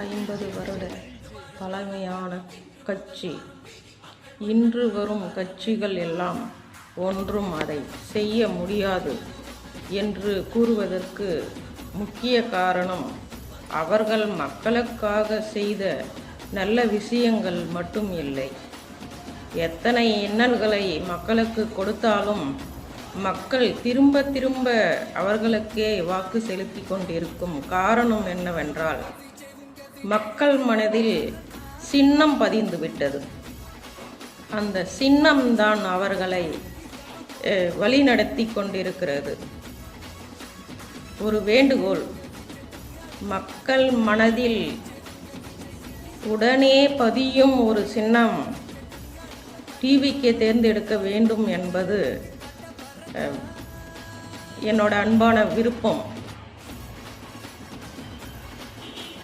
50 வருட பழமையான கட்சி. இன்று வரும் கட்சிகள் எல்லாம் ஒன்றும் அதை செய்ய முடியாது என்று கூறுவதற்கு முக்கிய காரணம் அவர்கள் மக்களுக்காக செய்த நல்ல விஷயங்கள் மட்டும் இல்லை. எத்தனை இன்னல்களை மக்களுக்கு கொடுத்தாலும் மக்கள் திரும்ப திரும்ப அவர்களுக்கே வாக்கு செலுத்தி கொண்டிருக்கும் காரணம் என்னவென்றால், மக்கள் மனதில் சின்னம் பதிந்து விட்டது. அந்த சின்னம்தான் அவர்களை வழிநடத்தி கொண்டிருக்கிறது. ஒரு வேண்டுகோள், மக்கள் மனதில் உடனே பதியும் ஒரு சின்னம் டிவிக்கு தேர்ந்தெடுக்க வேண்டும் என்பது என்னோட அன்பான விருப்பம்.